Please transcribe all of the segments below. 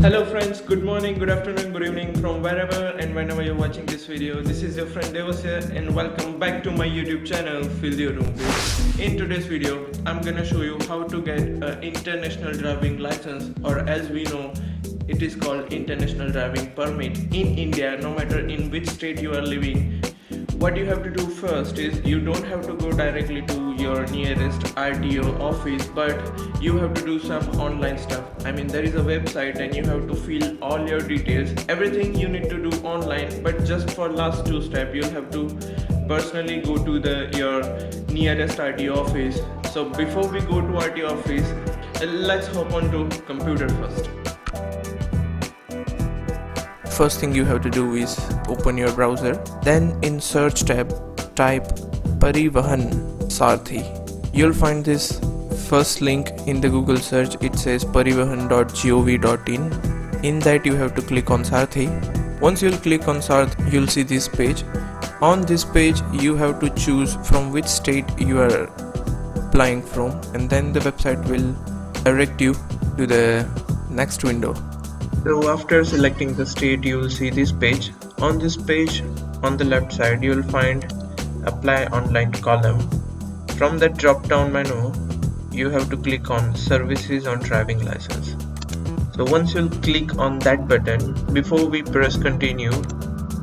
Hello friends, good morning, good afternoon, good evening from wherever and whenever you're watching this video. This is your friend Devas here and welcome back to my YouTube channel Fill Your Room With. In today's video, I'm gonna show you how to get an international driving license, or as we know, it is called international driving permit in India, no matter in which state you are living. What you have to do first is you don't have to go directly to your nearest RTO office, but you have to do some online stuff. I mean, there is a website and you have to fill all your details, everything you need to do online. But just for last two steps, you'll have to personally go to your nearest RTO office. So before we go to RTO office, let's hop on to computer first. First thing you have to do is open your browser, then in search tab type Parivahan Sarthi. You'll find this first link in the Google search. It says parivahan.gov.in. In that you have to click on Sarthi. Once you'll click on Sarthi, you'll see this page. On this page you have to choose from which state you are applying from, and then the website will direct you to the next window. So after selecting the state, you will see this page. On this page, on the left side, you will find Apply Online column. From the drop down menu, you have to click on Services on Driving License. So once you'll click on that button, before we press continue,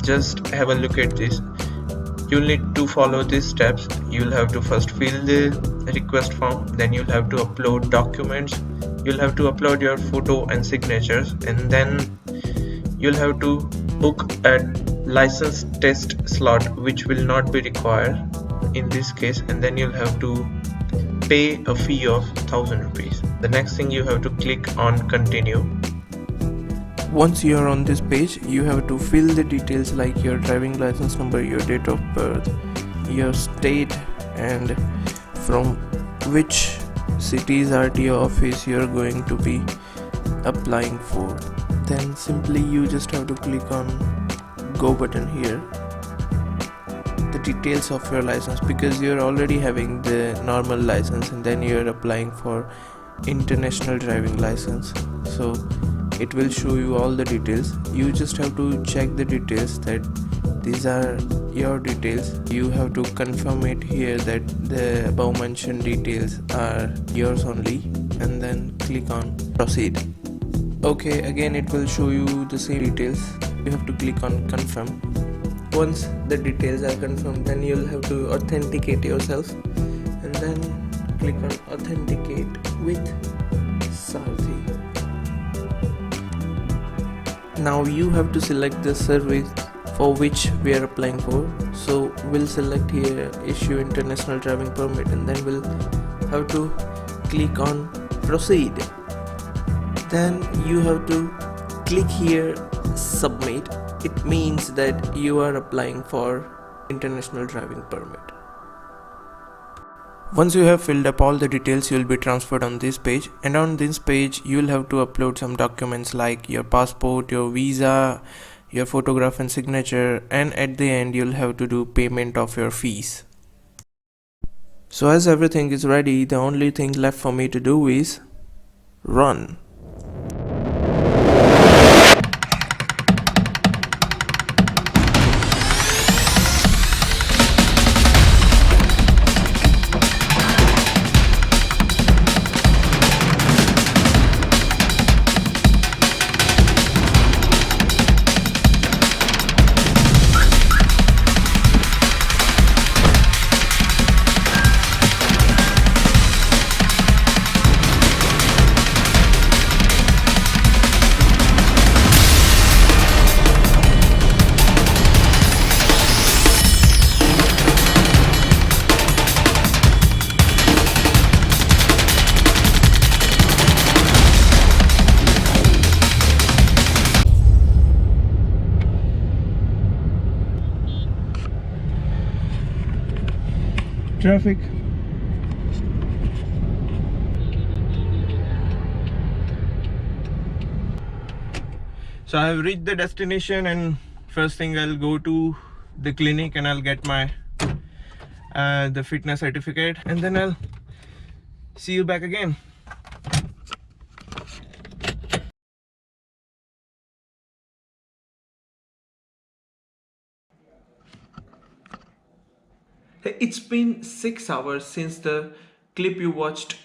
just have a look at this. You'll need to follow these steps. You'll have to first fill the request form, then you'll have to upload documents. You'll have to upload your photo and signatures, and then you'll have to book a license test slot, which will not be required in this case, and then you'll have to pay a fee of 1000 rupees. The next thing, you have to click on continue. Once you are on this page, you have to fill the details like your driving license number, your date of birth, your state, and from which city's RTO office you're going to be applying for. Then simply you just have to click on go button here. The details of your license, because you're already having the normal license and then you're applying for international driving license, so it will show you all the details. You just have to check the details that these are your details. You have to confirm it here that the above mentioned details are yours only, and then click on proceed. Okay, again it will show you the same details. You have to click on confirm. Once the details are confirmed, then you'll have to authenticate yourself, and then click on authenticate with Sarthi. Now you have to select the service for which we are applying for. So we'll select here issue international driving permit, and then we'll have to click on proceed. Then you have to click here submit. It means that you are applying for international driving permit. Once you have filled up all the details, you will be transferred on this page, and on this page you will have to upload some documents like your passport, your visa, your photograph and signature, and at the end you'll have to do payment of your fees. So as everything is ready, the only thing left for me to do is run. Traffic. So I've reached the destination, and first thing I'll go to the clinic and I'll get my the fitness certificate, and then I'll see you back again. It's been 6 hours since the clip you watched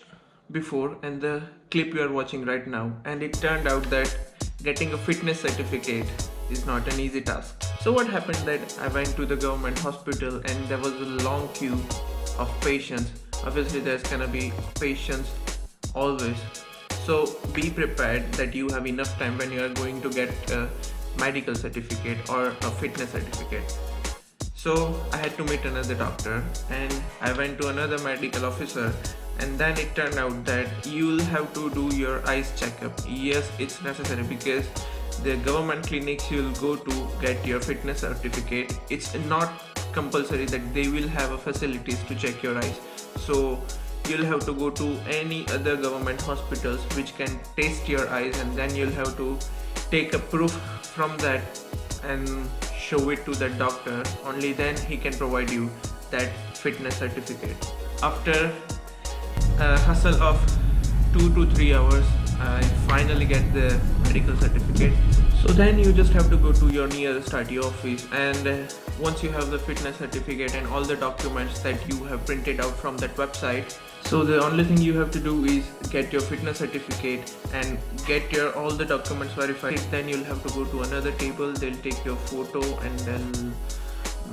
before and the clip you are watching right now, and it turned out that getting a fitness certificate is not an easy task. So what happened that I went to the government hospital and there was a long queue of patients. Obviously there's gonna be patients always, so be prepared that you have enough time when you are going to get a medical certificate or a fitness certificate. So I had to meet another doctor and I went to another medical officer, and then it turned out that you'll have to do your eyes checkup. Yes, it's necessary because the government clinics you'll go to get your fitness certificate, it's not compulsory that they will have a facilities to check your eyes. So you'll have to go to any other government hospitals which can test your eyes, and then you'll have to take a proof from that and show it to that doctor. Only then he can provide you that fitness certificate. After a hustle of 2 to 3 hours, I finally get the medical certificate. So then you just have to go to your nearest RTO office, and once you have the fitness certificate and all the documents that you have printed out from that website, so the only thing you have to do is get your fitness certificate and get your all the documents verified. Then you'll have to go to another table, they'll take your photo and they'll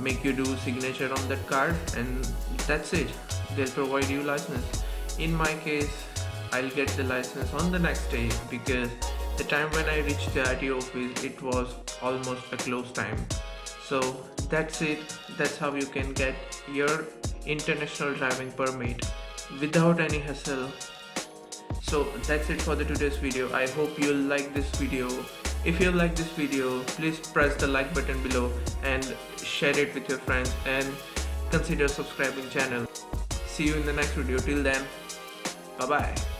make you do signature on that card, and that's it. They'll provide you license. In my case, I'll get the license on the next day because the time when I reached the RTO office, it was almost a close time. So that's it. That's how you can get your international driving permit without any hassle. So that's it for the today's video. I hope you'll like this video. If you like this video, please press the like button below and share it with your friends, and consider subscribing channel. See you in the next video. Till then, bye bye.